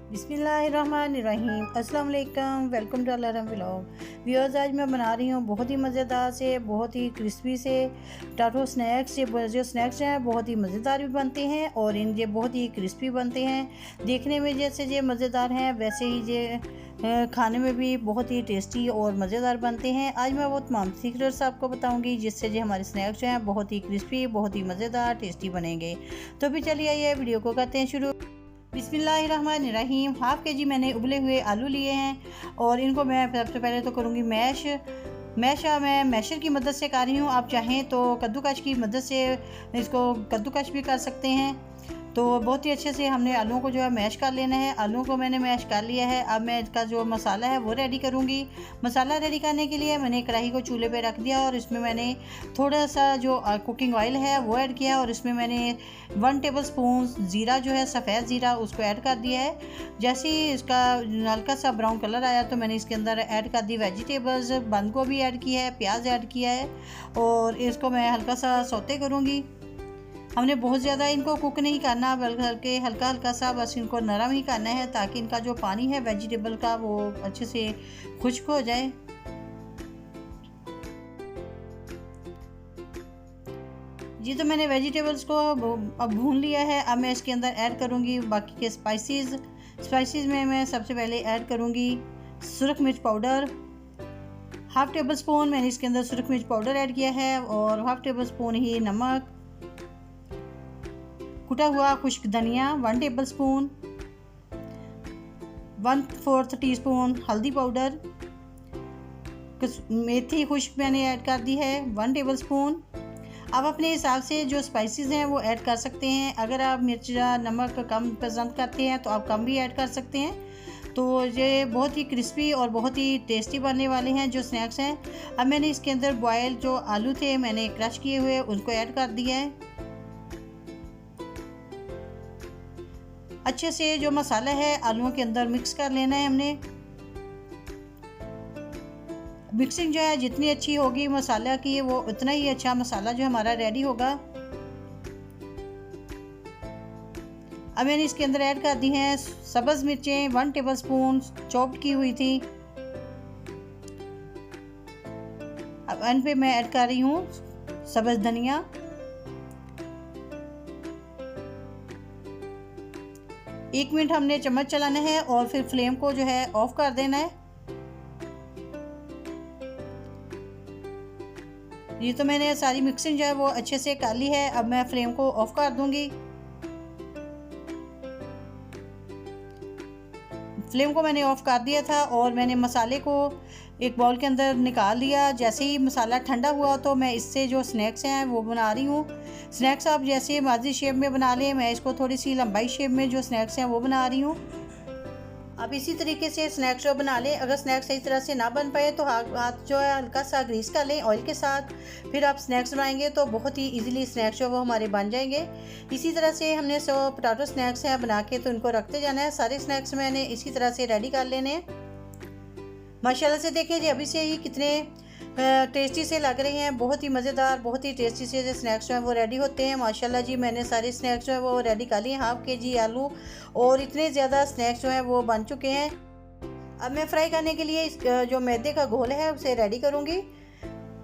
बिस्मिल्लाहिर्रहमानिर्रहीम। अस्सलाम वालेकुम। Welcome to alarm vlog. Viewers, आज मैं बना रही हूँ बहुत ही मज़ेदार से, बहुत ही क्रिस्पी से पोटैटो स्नैक्स। ये जो स्नैक्स हैं बहुत ही मज़ेदार भी बनते हैं और ये बहुत ही क्रिस्पी बनते हैं। देखने में जैसे ये मज़ेदार हैं वैसे ही ये खाने में भी बहुत ही टेस्टी और मज़ेदार बनते हैं। आज मैं वो तमाम सीक्रेट्स आपको बताऊंगी जिससे जो हमारे स्नैक्स हैं बहुत ही क्रिस्पी, बहुत ही मज़ेदार, टेस्टी बनेंगे। तो भी चलिए ये वीडियो को करते हैं शुरू। बिस्मिल्लाहिर्रहमानिर्रहीम। हाफ़ के जी मैंने उबले हुए आलू लिए हैं और इनको मैं सबसे पहले तो करूँगी मैश। मैं मैशर की मदद से कर रही हूँ। आप चाहें तो कद्दूकश की मदद से इसको कद्दूकश भी कर सकते हैं। तो बहुत ही अच्छे से हमने आलूओं को जो है मैश कर लेना है। आलूओं को मैंने मैश कर लिया है। अब मैं इसका जो मसाला है वो रेडी करूँगी। मसाला रेडी करने के लिए मैंने कढ़ाई को चूल्हे पे रख दिया और इसमें मैंने थोड़ा सा जो कुकिंग ऑयल है वो ऐड किया और इसमें मैंने 1 टेबल स्पून ज़ीरा जो है सफ़ेद ज़ीरा उसको ऐड कर दिया है। जैसे ही इसका हल्का सा ब्राउन कलर आया तो मैंने इसके अंदर ऐड कर दी वेजिटेबल्स। बंद गोभी ऐड किया है, प्याज ऐड किया है और इसको मैं हल्का सा सौते करूँगी। हमने बहुत ज़्यादा इनको कुक नहीं करना बल्कि हल्का हल्का सा बस इनको नरम ही करना है ताकि इनका जो पानी है वेजिटेबल का वो अच्छे से खुश्क हो जाए। जी, तो मैंने वेजिटेबल्स को अब भून लिया है। अब मैं इसके अंदर ऐड करूँगी बाकी के स्पाइसेस में मैं सबसे पहले ऐड करूँगी सुरख मिर्च पाउडर। हाफ़ टेबल स्पून मैंने इसके अंदर सुरख मिर्च पाउडर ऐड किया है और हाफ़ टेबल स्पून ही नमक, कुटा हुआ खुश्क धनिया 1 टेबल स्पून, 1/4 टीस्पून हल्दी पाउडर, मेथी खुश्क मैंने ऐड कर दी है 1 टेबल स्पून। अब अपने हिसाब से जो स्पाइसेस हैं वो ऐड कर सकते हैं। अगर आप मिर्च या नमक कम पसंद करते हैं तो आप कम भी ऐड कर सकते हैं। तो ये बहुत ही क्रिस्पी और बहुत ही टेस्टी बनने वाले हैं जो स्नैक्स हैं। अब मैंने इसके अंदर बॉयल जो आलू थे मैंने क्रश किए हुए उनको ऐड कर दिया है। अच्छे से जो मसाला है आलूओं के अंदर मिक्स कर लेना है हमने। मिक्सिंग जो है जितनी अच्छी होगी मसाला की वो उतना ही अच्छा मसाला जो हमारा रेडी होगा। अब मैंने इसके अंदर ऐड कर दी हैं सब्ज़ मिर्चें 1 टेबल स्पून चॉप्ड की हुई थी। अब एंड पे मैं ऐड कर रही हूँ सब्ज़ धनिया। एक मिनट हमने चम्मच चलाना है और फिर फ्लेम को जो है ऑफ कर देना है। ये तो मैंने सारी मिक्सिंग जो है वो अच्छे से कर ली है। अब मैं फ्लेम को ऑफ कर दूंगी। फ्लेम को मैंने ऑफ कर दिया था और मैंने मसाले को एक बाउल के अंदर निकाल लिया। जैसे ही मसाला ठंडा हुआ तो मैं इससे जो स्नैक्स हैं वो बना रही हूँ। स्नैक्स आप जैसे माजी शेप में बना लें, मैं इसको थोड़ी सी लंबाई शेप में जो स्नैक्स हैं वो बना रही हूँ। आप इसी तरीके से स्नैक्स जो बना लें। अगर स्नैक्स सही तरह से ना बन पाए तो हाथ जो है हल्का सा ग्रीस कर लें ऑयल के साथ। फिर आप स्नैक्स बनाएंगे तो बहुत ही इजीली स्नैक्स जो वो हमारे बन जाएंगे। इसी तरह से हमने पोटैटो स्नैक्स हैं बना के तो इनको रखते जाना है। सारे स्नैक्स मैंने इसी तरह से रेडी कर लेने हैं। माशाल्लाह से देखिए जी अभी से ही कितने टेस्टी से लग रहे हैं। बहुत ही मज़ेदार, बहुत ही टेस्टी से जो स्नैक्स जो हैं वो रेडी होते हैं। माशाल्लाह जी मैंने सारे स्नैक्स जो है वो रेडी कर लिए। हाफ़ के जी आलू और इतने ज़्यादा स्नैक्स जो हैं वो बन चुके हैं। अब मैं फ्राई करने के लिए इस जो मैदे का घोल है उसे रेडी करूँगी।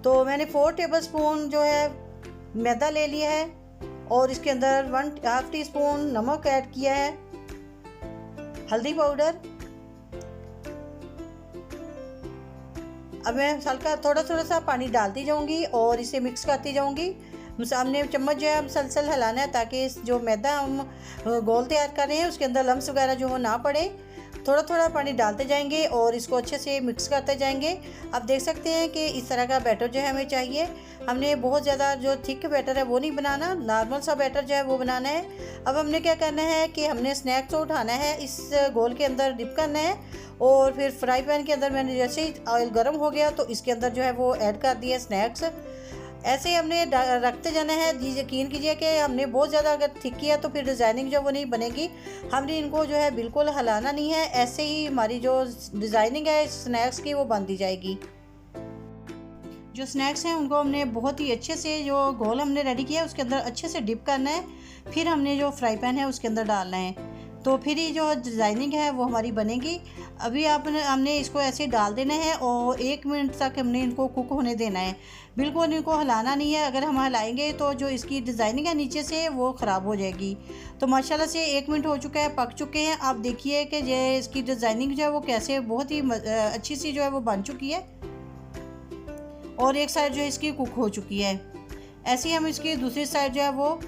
तो मैंने 4 टेबल स्पून जो है मैदा ले लिया है और इसके अंदर 1/2 टीस्पून नमक ऐड किया है, हल्दी पाउडर। अब मैं हल्का थोड़ा सा पानी डालती जाऊंगी और इसे मिक्स करती जाऊंगी। सामने चम्मच जो है मुसलसल हिलाना है ताकि जो मैदा हम गोल तैयार कर रहे हैं उसके अंदर लम्स वगैरह जो वो ना पड़े। थोड़ा पानी डालते जाएंगे और इसको अच्छे से मिक्स करते जाएंगे। अब देख सकते हैं कि इस तरह का बैटर जो है हमें चाहिए। हमने बहुत ज़्यादा जो थिक बैटर है वो नहीं बनाना, नॉर्मल सा बैटर जो है वो बनाना है। अब हमने क्या करना है कि हमने स्नैक्स को उठाना है, इस घोल के अंदर डिप करना है और फिर फ्राई पैन के अंदर मैंने जैसे ही ऑयल गर्म हो गया तो इसके अंदर जो है वो ऐड कर दिया स्नैक्स। ऐसे ही हमने रखते जाना है। जी यकीन कीजिए कि हमने बहुत ज़्यादा अगर थिक किया तो फिर डिज़ाइनिंग जो वो नहीं बनेगी। हमने इनको जो है बिल्कुल हिलाना नहीं है। ऐसे ही हमारी जो डिज़ाइनिंग है स्नैक्स की वो बन दी जाएगी। जो स्नैक्स हैं उनको हमने बहुत ही अच्छे से जो घोल हमने रेडी किया है उसके अंदर अच्छे से डिप करना है। फिर हमने जो फ्राई पैन है उसके अंदर डालना है। तो फिर ही जो डिज़ाइनिंग है वो हमारी बनेगी। अभी हमने इसको ऐसे डाल देना है और 1 मिनट तक हमने इनको कुक होने देना है। बिल्कुल इनको हिलाना नहीं है, अगर हम हिलाएंगे तो जो इसकी डिज़ाइनिंग है नीचे से वो ख़राब हो जाएगी। तो माशाल्लाह से 1 मिनट हो चुका है, पक चुके हैं। आप देखिए कि ये इसकी डिज़ाइनिंग जो है वो कैसे बहुत ही अच्छी सी जो है वो बन चुकी है और एक साइड जो है इसकी कुक हो चुकी है। ऐसे ही हम इसकी दूसरी साइड जो है वो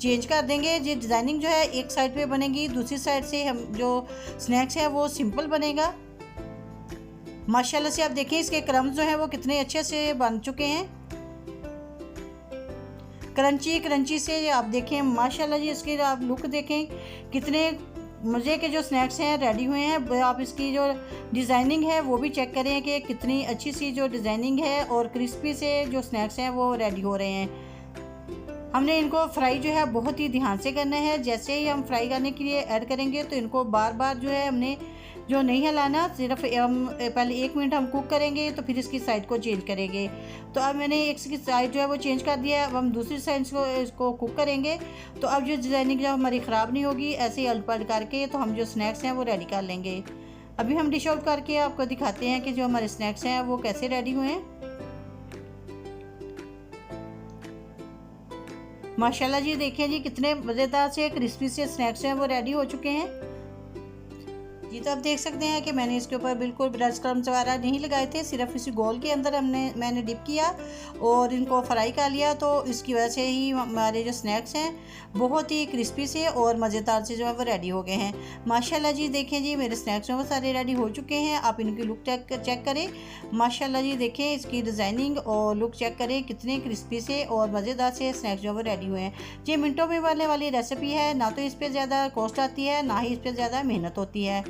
चेंज कर देंगे। ये डिज़ाइनिंग जो है एक साइड पे बनेगी, दूसरी साइड से हम जो स्नैक्स है वो सिंपल बनेगा। माशाल्लाह से आप देखें इसके क्रम्स जो हैं वो कितने अच्छे से बन चुके हैं, क्रंची क्रंची से। आप देखें माशाल्लाह जी, इसकी आप लुक देखें, कितने मज़े के जो स्नैक्स हैं रेडी हुए हैं। आप इसकी जो डिज़ाइनिंग है वो भी चेक करें कि कितनी अच्छी सी जो डिज़ाइनिंग है और क्रिस्पी से जो स्नैक्स हैं वो रेडी हो रहे हैं। हमने इनको फ्राई जो है बहुत ही ध्यान से करना है। जैसे ही हम फ्राई करने के लिए ऐड करेंगे तो इनको बार बार जो है हमने जो नहीं हिलाना, सिर्फ हम पहले 1 मिनट हम कुक करेंगे तो फिर इसकी साइड को चेंज करेंगे। तो अब मैंने इसकी साइड जो है वो चेंज कर दिया है। अब हम दूसरी साइड को इसको कुक करेंगे तो अब जो डिज़ाइनिंग जो हमारी ख़राब नहीं होगी, ऐसे ही उलट करके तो हम जो स्नैक्स हैं वो रेडी कर लेंगे। अभी हम डिश आउट करके आपको दिखाते हैं कि जो हमारे स्नैक्स हैं वो कैसे रेडी हुए हैं। माशाल्लाह जी, देखिए जी कितने मज़ेदार से क्रिस्पी से स्नैक्स हैं वो रेडी हो चुके हैं जी। तो आप देख सकते हैं कि मैंने इसके ऊपर बिल्कुल ब्रेड क्रम्स वगैरह नहीं लगाए थे, सिर्फ इसी गोल के अंदर मैंने डिप किया और इनको फ्राई कर लिया। तो इसकी वजह से ही हमारे जो स्नैक्स हैं बहुत ही क्रिस्पी से और मज़ेदार से जो है वो रेडी हो गए हैं। माशाल्लाह जी, देखें जी मेरे स्नैक्स जो वो सारे रेडी हो चुके हैं। आप इनकी लुक चेक करें। माशाल्लाह जी, देखें इसकी डिज़ाइनिंग और लुक चेक करें, कितने क्रिस्पी से और मज़ेदार से स्नैक्स जो वो रेडी हुए हैं। ये मिनटों में बनने वाली रेसिपी है, ना तो इस पर ज़्यादा कॉस्ट आती है, ना ही इस पर ज़्यादा मेहनत होती है।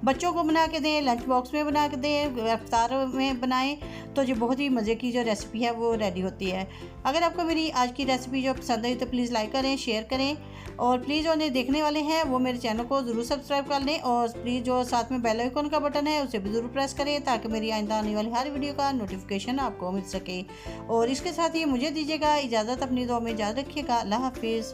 बच्चों को बना के दें, लंच बॉक्स में बना के दें, इफ्तार में बनाएं तो जो बहुत ही मज़े की जो रेसिपी है वो रेडी होती है। अगर आपको मेरी आज की रेसिपी जो पसंद आई तो प्लीज़ लाइक करें, शेयर करें और प्लीज़ जो देखने वाले हैं वो मेरे चैनल को ज़रूर सब्सक्राइब कर लें और प्लीज़ जो साथ में बेल आइकन का बटन है उसे भी ज़रूर प्रेस करें ताकि मेरी आइंदा आने वाली हर वीडियो का नोटिफिकेशन आपको मिल सके। और इसके साथ ही मुझे दीजिएगा इजाज़त, अपनी दुआ में याद रखिएगा। अल्लाह हाफिज़।